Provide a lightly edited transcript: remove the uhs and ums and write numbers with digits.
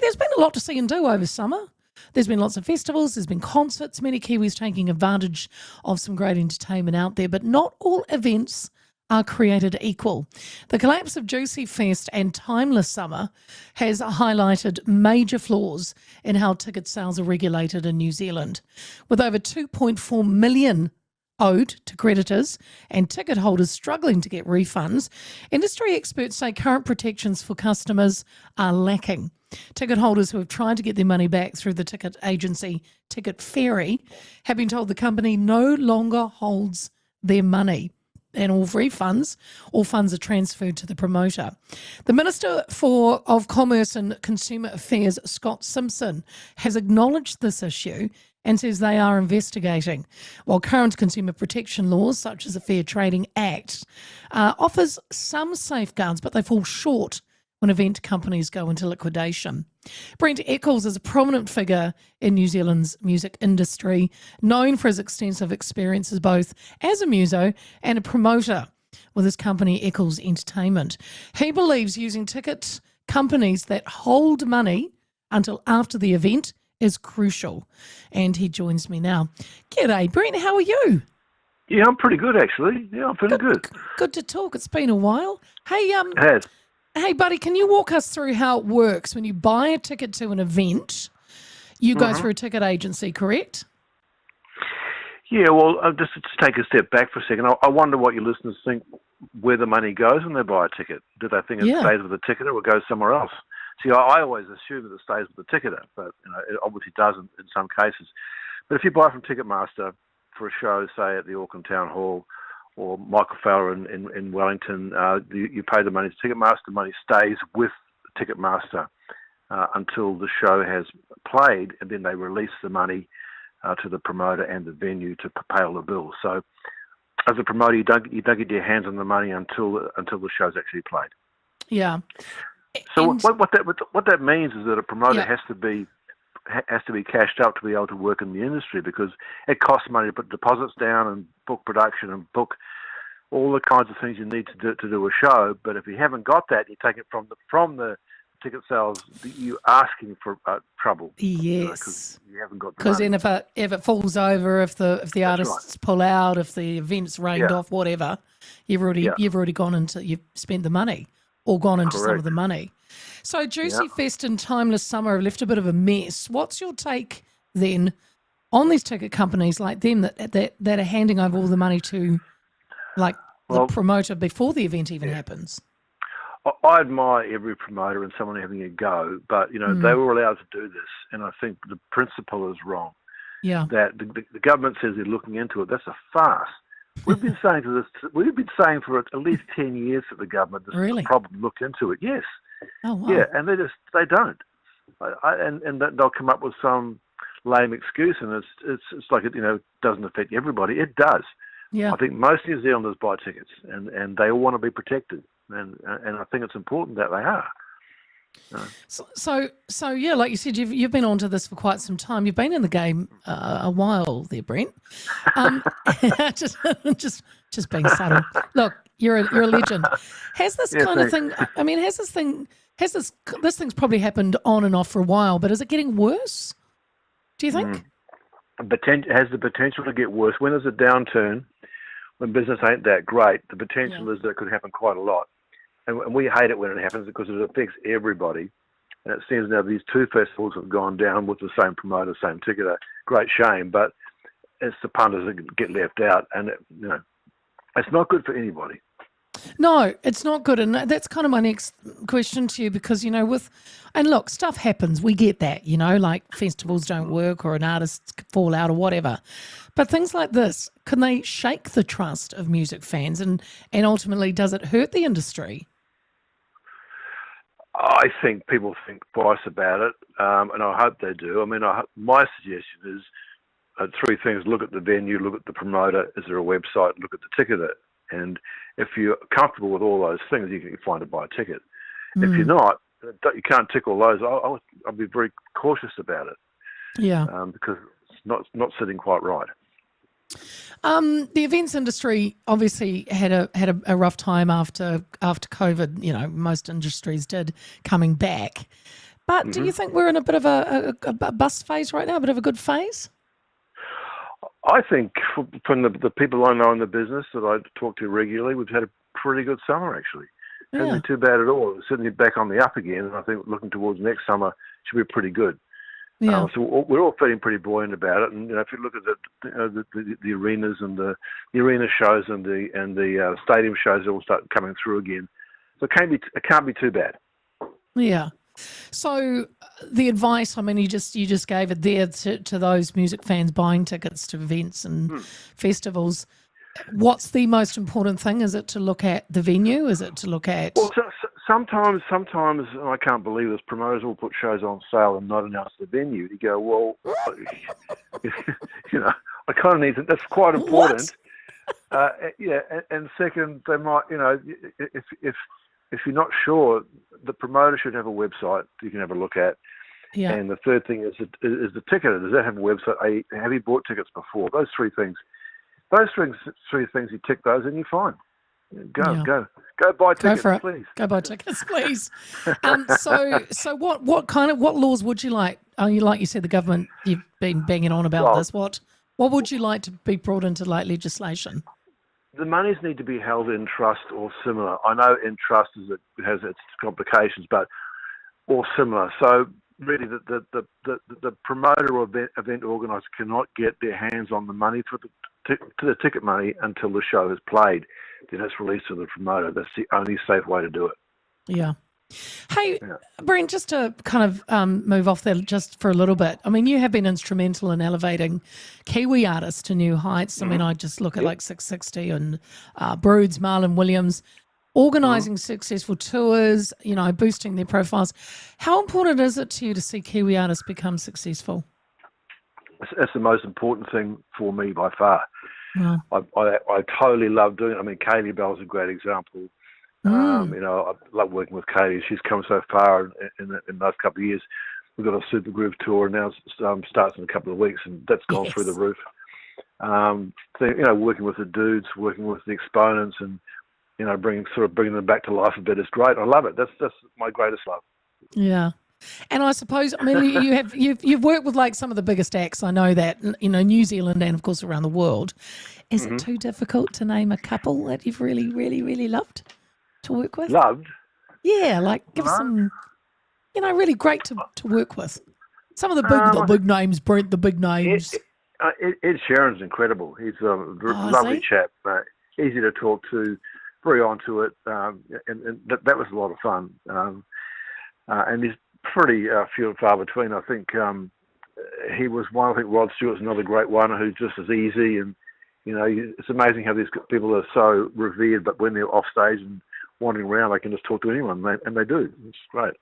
there's been a lot to see and do over summer. There's been lots of festivals, there's been concerts, many Kiwis taking advantage of some great entertainment out there, but not all events are created equal. The collapse of Juicy Fest and Timeless Summer has highlighted major flaws in how ticket sales are regulated in New Zealand. With over 2.4 million owed to creditors and ticket holders struggling to get refunds, industry experts say current protections for customers are lacking. Ticket holders who have tried to get their money back through the ticket agency Ticket Ferry have been told the company no longer holds their money, and all funds are transferred to the promoter. The Minister of Commerce and Consumer Affairs, Scott Simpson, has acknowledged this issue and says they are investigating, while current consumer protection laws, such as the Fair Trading Act, offers some safeguards, but they fall short when event companies go into liquidation. Brent Eccles is a prominent figure in New Zealand's music industry, known for his extensive experiences both as a muso and a promoter with his company Eccles Entertainment. He believes using ticket companies that hold money until after the event is crucial. And he joins me now. G'day, Brent, how are you? Yeah, I'm pretty good, actually. Yeah, I'm feeling good. Good to talk. It's been a while. Hey, It has. Hey, buddy, can you walk us through how it works when you buy a ticket to an event? You go through a ticket agency, correct? Yeah, well, just to take a step back for a second, I wonder what your listeners think where the money goes when they buy a ticket. Do they think it stays with the ticketer or goes somewhere else? See, I always assume that it stays with the ticketer, but it obviously doesn't in some cases. But if you buy from Ticketmaster for a show, say at the Auckland Town Hall, or Michael Fowler in Wellington, you pay the money to Ticketmaster. The money stays with Ticketmaster until the show has played, and then they release the money to the promoter and the venue to pay all the bills. So, as a promoter, you don't get your hands on the money until the show's actually played. Yeah. So what that means is that a promoter has to be cashed up to be able to work in the industry, because it costs money to put deposits down and book production and book all the kinds of things you need to do a show. But if you haven't got that, you take it from the ticket sales, you're asking for trouble. Yes, because you haven't got. Because then if it falls over, if the artists pull out, if the event's rained off, whatever, you've already gone into, you've spent the money or gone into some of the money. So Juicy Fest and Timeless Summer have left a bit of a mess. What's your take then on these ticket companies like them that are handing over all the money to the promoter before the event even happens? I admire every promoter and someone having a go, but they were allowed to do this, and I think the principle is wrong. Yeah, that the government says they're looking into it. That's a farce. We've been saying for at least 10 years that the government this is a problem. Look into it. Yes. Oh wow. Yeah, and they don't, and they'll come up with some lame excuse, and it's like it doesn't affect everybody. It does. Yeah. I think most New Zealanders buy tickets, and they all want to be protected, and I think it's important that they are. So yeah, like you said, you've been onto this for quite some time. You've been in the game a while there, Brent. Just being subtle. Look, you're a legend. Has this kind of thing? I mean, has this thing's probably happened on and off for a while, but is it getting worse? Do you think? It has the potential to get worse. When there's a downturn, when business ain't that great, the potential is that it could happen quite a lot. And we hate it when it happens because it affects everybody. And it seems now these two festivals have gone down with the same promoter, same ticketer. Great shame, but it's the punters that get left out, and it's not good for anybody. No, it's not good, and that's kind of my next question to you, because and look, stuff happens. We get that, like festivals don't work or an artist fall out or whatever. But things like this, can they shake the trust of music fans, and ultimately, does it hurt the industry? I think people think twice about it, and I hope they do. I mean, my suggestion is three things: look at the venue, look at the promoter, is there a website, look at the ticketer. And if you're comfortable with all those things, you can find to buy a ticket. If you're not, you can't tick all those. I'll be very cautious about it. Yeah, because it's not sitting quite right. The events industry obviously had a rough time after COVID. Most industries did coming back. But do you think we're in a bit of a bust phase right now, a bit of a good phase? I think from the people I know in the business that I talk to regularly, we've had a pretty good summer, actually. Yeah. Hasn't been too bad at all. It's certainly back on the up again, and I think looking towards next summer should be pretty good. Yeah. So we're all feeling pretty buoyant about it, and if you look at the arenas and the arena shows and the stadium shows, all start coming through again. So it can't be too bad. Yeah. So the advice, I mean, you just gave it there to those music fans buying tickets to events and festivals. What's the most important thing? Is it to look at the venue? Is it to look at... Well, sometimes, I can't believe this, promoters will put shows on sale and not announce the venue. You go, well, I kind of need to, that's quite important. And second, they might, if you're not sure, the promoter should have a website you can have a look at. Yeah. And the third thing is the ticketer. Does that have a website? Have you bought tickets before? Those three things, you tick those and you're fine. Go buy tickets, please. Go buy tickets, please. So what laws would you like? Like you said, the government, you've been banging on about this. What would you like to be brought into legislation? The monies need to be held in trust or similar. I know in trust has its complications, but or similar. So really, the promoter or event organizer cannot get their hands on the money for the ticket money until the show is played. Then it's released to the promoter. That's the only safe way to do it. Yeah. Hey, Brent, just to kind of move off there just for a little bit. I mean, you have been instrumental in elevating Kiwi artists to new heights. I mean, I just look at like 660 and Broods, Marlon Williams, organising successful tours, boosting their profiles. How important is it to you to see Kiwi artists become successful? That's the most important thing for me by far. Wow. I totally love doing it. I mean, Kaylee Bell's a great example. I love working with Katie. She's come so far in the last couple of years. We've got a Super Groove tour now, starts in a couple of weeks, and that's gone through the roof. Working with the dudes, working with the exponents, and bringing them back to life a bit is great. I love it. That's my greatest love. Yeah. And I suppose, I mean, you've worked with like some of the biggest acts. I know that, New Zealand and of course around the world. Is it too difficult to name a couple that you've really, really, really loved to work with? Loved? Yeah, like give us some, really great to work with. Some of the big names, Brent, the big names. Ed Sheeran's incredible. He's a lovely chap, easy to talk to, very onto it, and that was a lot of fun. And he's pretty few and far between. I think he was one. I think Rod Stewart's another great one who's just as easy. And it's amazing how these people are so revered, but when they're off stage and wandering around, they can just talk to anyone, and they do. It's great.